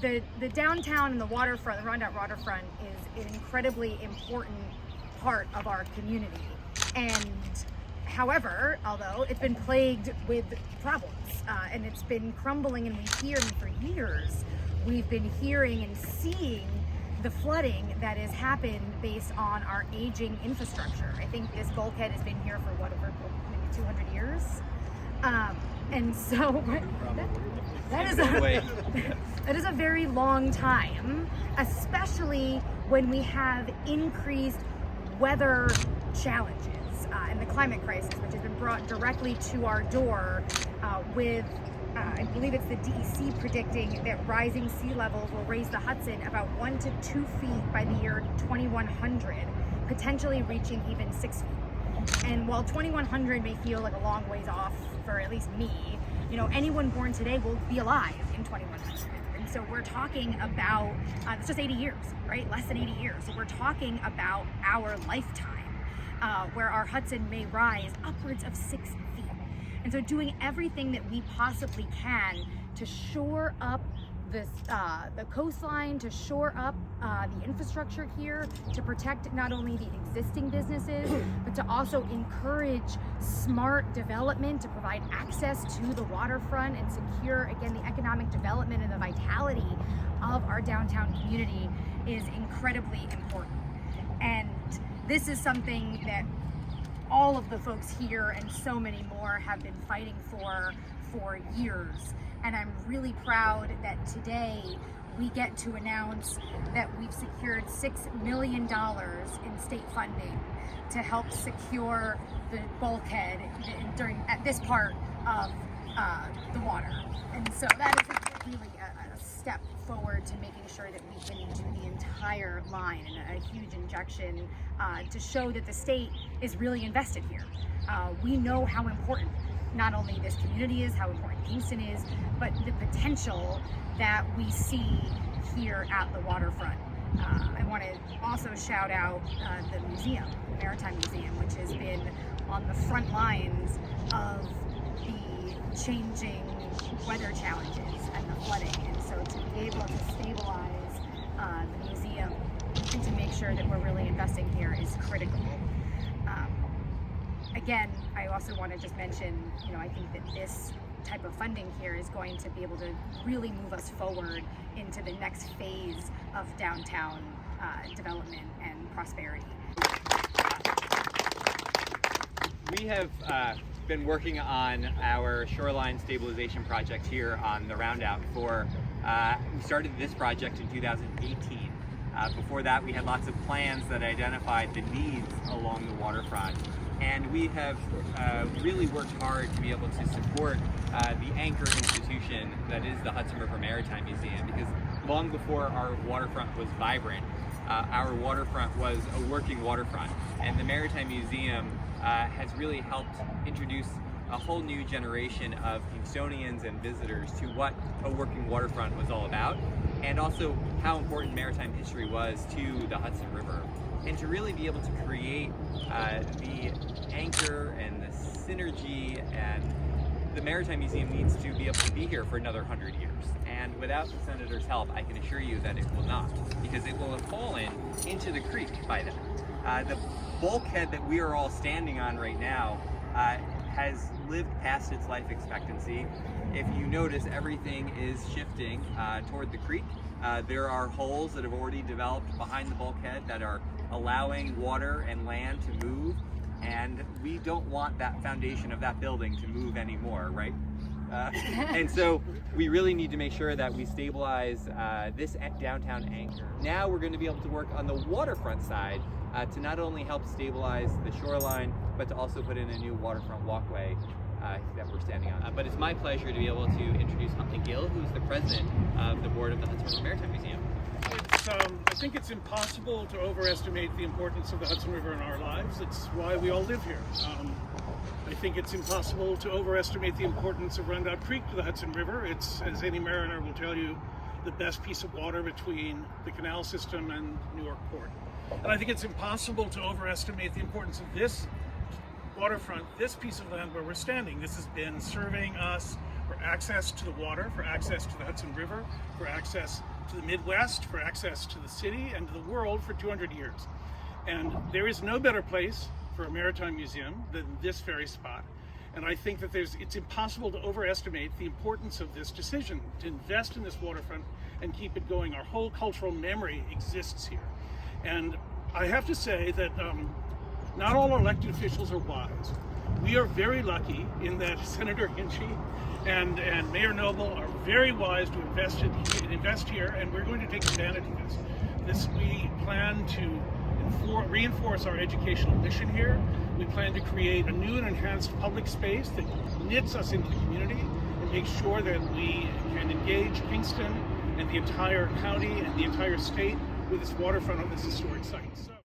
the downtown and the waterfront, the Rondout waterfront, is an incredibly important part of our community. And however, although it's been plagued with problems and it's been crumbling, and we hear for years, we've been hearing and seeing the flooding that has happened based on our aging infrastructure. I think this bulkhead has been here for whatever, maybe 200 years. And so that is a very long time, especially when we have increased weather challenges and the climate crisis, which has been brought directly to our door with, I believe it's the DEC predicting that rising sea levels will raise the Hudson about 1 to 2 feet by the year 2100, potentially reaching even 6 feet. And while 2100 may feel like a long ways off for at least me, you know, anyone born today will be alive in 2100. And so we're talking about, it's just 80 years, right? Less than 80 years. So we're talking about our lifetime where our Hudson may rise upwards of 6 feet. And so doing everything that we possibly can to shore up the coastline, to shore up the infrastructure here, to protect not only the existing businesses, but to also encourage smart development, to provide access to the waterfront and secure, again, the economic development and the vitality of our downtown community is incredibly important. And this is something that all of the folks here and so many more have been fighting for years. And I'm really proud that today we get to announce that we've secured $6 million in state funding to help secure the bulkhead at this part of the water. And so that is really a step forward to making sure that we can do the entire line, and a huge injection to show that the state is really invested here. We know how important not only this community is, how important Kingston is, but the potential that we see here at the waterfront. I want to also shout out the museum, the Maritime Museum, which has been on the front lines of the changing weather challenges and the flooding. And so to be able to stabilize the museum and to make sure that we're really investing here is critical. Again, I also want to just mention, you know, I think that this type of funding here is going to be able to really move us forward into the next phase of downtown development and prosperity. We have been working on our Shoreline Stabilization project here on the Rondout we started this project in 2018. Before that, we had lots of plans that identified the needs along the waterfront. And we have really worked hard to be able to support the anchor institution that is the Hudson River Maritime Museum, because long before our waterfront was vibrant, our waterfront was a working waterfront. And the Maritime Museum has really helped introduce a whole new generation of Kingstonians and visitors to what a working waterfront was all about, and also how important maritime history was to the Hudson River. And to really be able to create the anchor and the synergy, and the Maritime Museum needs to be able to be here for another 100 years. And without the Senator's help, I can assure you that it will not, because it will have fallen into the creek by then. The bulkhead that we are all standing on right now has lived past its life expectancy. If you notice, everything is shifting toward the creek. There are holes that have already developed behind the bulkhead that are allowing water and land to move, and we don't want that foundation of that building to move anymore, right? And so we really need to make sure that we stabilize this downtown anchor. Now we're going to be able to work on the waterfront side to not only help stabilize the shoreline, but to also put in a new waterfront walkway that we're standing on. But it's my pleasure to be able to introduce Huntley Gill, who's the president of the board of the Hudson River Maritime Museum. I think it's impossible to overestimate the importance of the Hudson River in our lives. It's why we all live here. I think it's impossible to overestimate the importance of Rondout Creek to the Hudson River. It's, as any mariner will tell you, the best piece of water between the canal system and New York Port. And I think it's impossible to overestimate the importance of this waterfront, this piece of land where we're standing. This has been serving us for access to the water, for access to the Hudson River, for access to the Midwest, for access to the city and to the world for 200 years. And there is no better place for a maritime museum than this very spot. And I think that it's impossible to overestimate the importance of this decision to invest in this waterfront and keep it going. Our whole cultural memory exists here. And I have to say that not all elected officials are wise. We are very lucky in that Senator Hinchey and Mayor Noble are very wise to invest here, and we're going to take advantage of this. We plan to reinforce our educational mission here. We plan to create a new and enhanced public space that knits us into the community and makes sure that we can engage Kingston and the entire county and the entire state with this waterfront on this historic site.